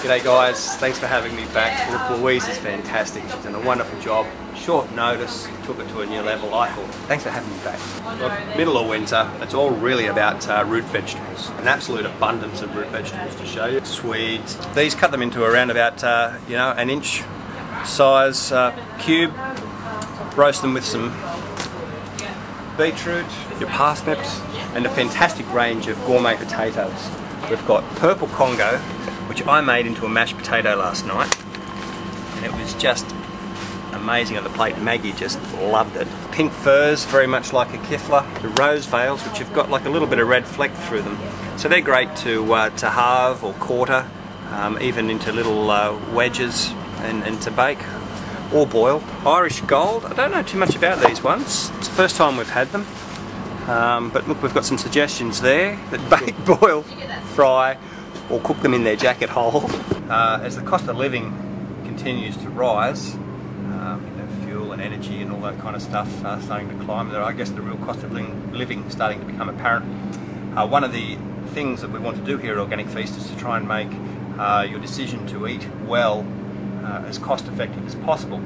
G'day guys, thanks for having me back. Look, Louise is fantastic. She's done a wonderful job. Short notice, took it to a new level. I thought, thanks for having me back. Look, middle of winter, it's all really about root vegetables. An absolute abundance of root vegetables to show you. Swedes. These cut them into around about an inch size cube. Roast them with some beetroot, your parsnips, and a fantastic range of gourmet potatoes. We've got purple Congo, which I made into a mashed potato last night, and it was just amazing on the plate. Maggie just loved it. Pink furs, very much like a kifla. The rose veils, which have got like a little bit of red fleck through them, so they're great to halve or quarter, even into little wedges and to bake or boil. Irish Gold, I don't know too much about these ones. It's the first time we've had them, but look, we've got some suggestions there that bake, boil, fry, or cook them in their jacket hole. As the cost of living continues to rise, fuel and energy and all that kind of stuff starting to climb, I guess the real cost of living starting to become apparent. One of the things that we want to do here at OrganicFeast is to try and make your decision to eat well as cost effective as possible.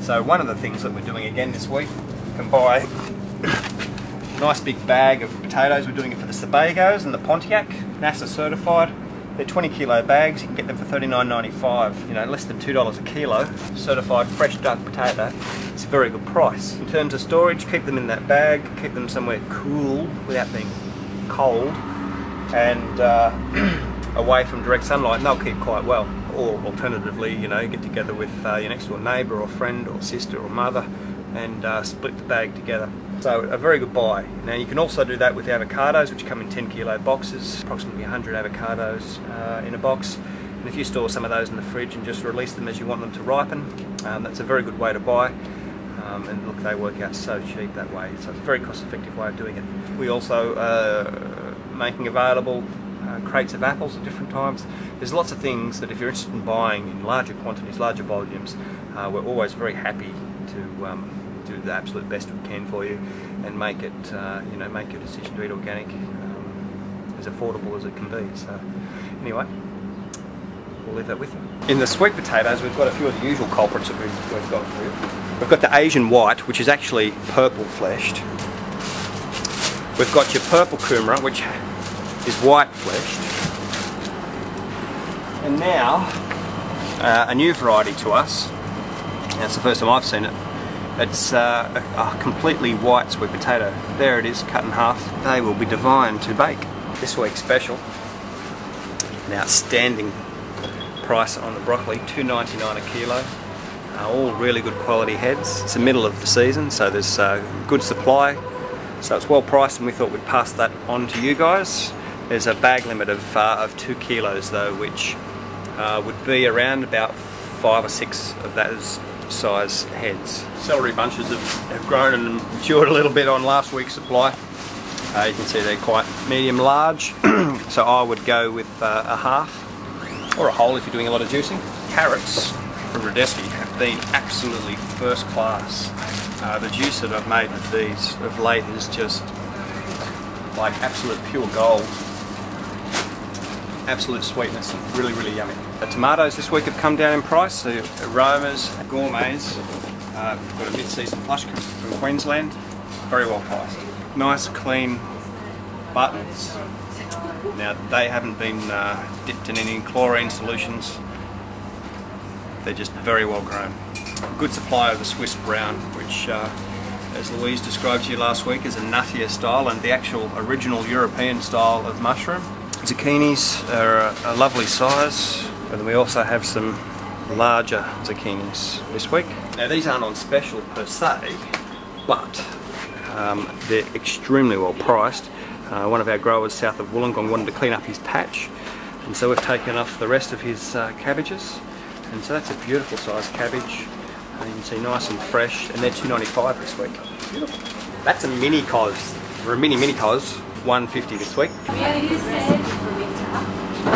So one of the things that we're doing again this week, you can buy a nice big bag of potatoes. We're doing it for the Sebagos and the Pontiac, NASA certified. They're 20 kilo bags. You can get them for $39.95, you know, less than $2 a kilo. Certified fresh dug potato. It's a very good price. In terms of storage, keep them in that bag, keep them somewhere cool without being cold, and away from direct sunlight, and they'll keep quite well. Or alternatively, you know, get together with your next door neighbour or friend or sister or mother and split the bag together. So a very good buy. Now you can also do that with avocados, which come in 10 kilo boxes, approximately 100 avocados in a box. And if you store some of those in the fridge and just release them as you want them to ripen, that's a very good way to buy. And look, they work out so cheap that way. So it's a very cost effective way of doing it. We also making available crates of apples at different times. There's lots of things that if you're interested in buying in larger quantities, larger volumes, we're always very happy to do the absolute best we can for you and make it, make your decision to eat organic as affordable as it can be. So anyway, we'll leave that with you. In the sweet potatoes, we've got a few of the usual culprits that we've got here. We've got the Asian white, which is actually purple fleshed. We've got your purple kumara, which is white fleshed. And now, a new variety to us, and it's the first time I've seen it. It's a completely white sweet potato. There it is, cut in half. They will be divine to bake. This week's special, an outstanding price on the broccoli, $2.99 a kilo. All really good quality heads. It's the middle of the season, so there's good supply. So it's well priced, and we thought we'd pass that on to you guys. There's a bag limit of 2 kilos though, which would be around about 5 or 6 of those size heads. Celery bunches have grown and matured a little bit on last week's supply. You can see they're quite medium large, so I would go with a half or a whole if you're doing a lot of juicing. Carrots from Radeski have been absolutely first class. The juice that I've made with these of late is just like absolute pure gold. Absolute sweetness, really, really yummy. The tomatoes this week have come down in price. The aromas, gourmets, got a mid-season flush from Queensland, very well priced. Nice, clean buttons. Now they haven't been dipped in any chlorine solutions. They're just very well grown. Good supply of the Swiss brown, which, as Louise described to you last week, is a nuttier style and the actual original European style of mushroom. Zucchinis are a lovely size, and we also have some larger zucchinis this week. Now these aren't on special per se, but they're extremely well priced. One of our growers south of Wollongong wanted to clean up his patch, and so we've taken off the rest of his cabbages, and so that's a beautiful sized cabbage. You can see nice and fresh, and they're $2.95 this week. Beautiful. That's a mini cos, or a mini cos, $1.50 this week. We are using for winter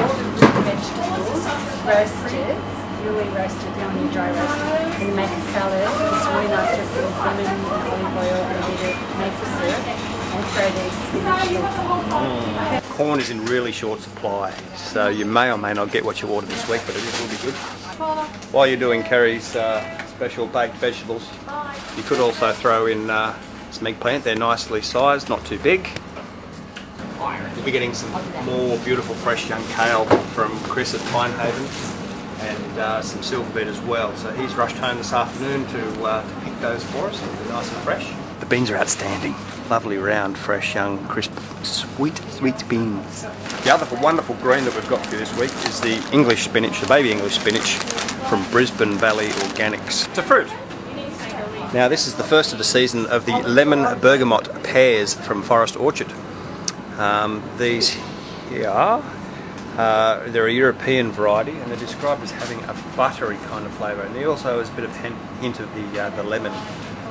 all the vegetables roasted, really roasted, you only dry roast, and you make a salad. It's really nice dressing with lemon and olive oil and a bit of maple syrup, and throw these spinach leaves. corn is in really short supply, so you may or may not get what you ordered this week, but it will be good. While you're doing Kerry's special baked vegetables, you could also throw in some eggplant. They're nicely sized, not too big. You'll be getting some more beautiful fresh young kale from Chris at Pinehaven, and some silver beet as well. So he's rushed home this afternoon to pick those for us. They'll be nice and fresh. The beans are outstanding. Lovely, round, fresh, young, crisp, sweet beans. The other wonderful green that we've got for you this week is the English spinach, the baby English spinach from Brisbane Valley Organics. It's a fruit. Now this is the first of the season of the lemon bergamot pears from Forest Orchard. These here, they're a European variety, and they're described as having a buttery kind of flavour, and there also is a bit of hint of the lemon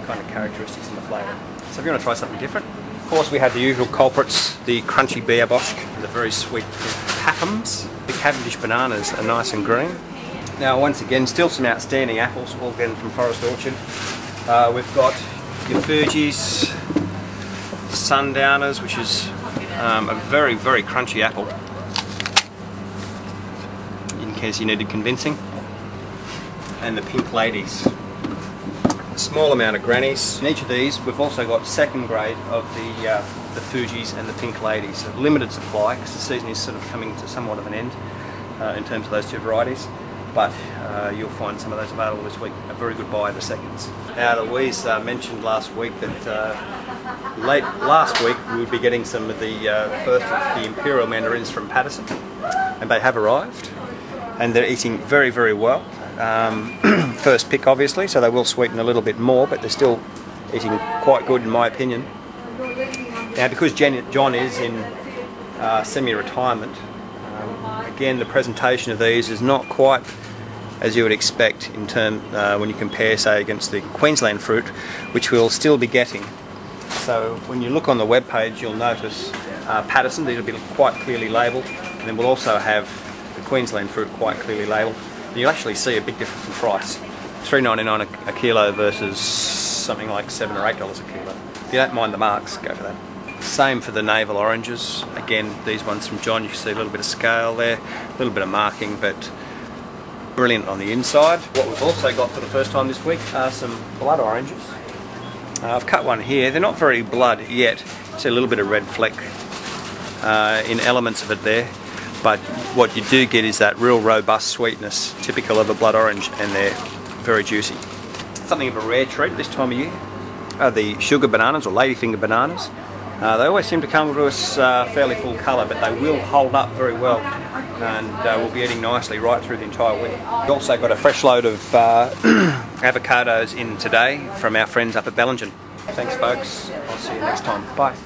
kind of characteristics in the flavour. So if you want to try something different, of course we have the usual culprits, the crunchy biabosk, the very sweet papums. The Cavendish bananas are nice and green. Now once again, still some outstanding apples, all again from Forest Orchard. We've got your Fuji's, Sundowners, which is a very, very crunchy apple, in case you needed convincing, and the Pink Ladies. A small amount of grannies. In each of these we've also got second grade of the Fuji's and the Pink Ladies. A limited supply because the season is sort of coming to somewhat of an end in terms of those two varieties, but you'll find some of those available this week. A very good buy in the seconds. Now Louise mentioned last week that late last week we would be getting some of the first of the Imperial Mandarins from Patterson, and they have arrived and they're eating very, very well. First pick obviously, so they will sweeten a little bit more, but they're still eating quite good in my opinion. Now because John is in semi-retirement, again the presentation of these is not quite as you would expect in term when you compare, say, against the Queensland fruit, which we'll still be getting. So when you look on the web page, you'll notice Patterson, these will be quite clearly labelled, and then we'll also have the Queensland fruit quite clearly labelled. And you'll actually see a big difference in price. $3.99 a kilo versus something like $7 or $8 a kilo. If you don't mind the marks, go for that. Same for the navel oranges. Again, these ones from John, you can see a little bit of scale there, a little bit of marking, but brilliant on the inside. What we've also got for the first time this week are some blood oranges. I've cut one here. They're not very blood yet. See a little bit of red fleck in elements of it there. But what you do get is that real robust sweetness, typical of a blood orange, and they're very juicy. Something of a rare treat this time of year are the sugar bananas, or ladyfinger bananas. They always seem to come to us fairly full colour, but they will hold up very well, and we'll be eating nicely right through the entire week. We've also got a fresh load of avocados in today from our friends up at Bellingen. Thanks folks, I'll see you next time. Bye.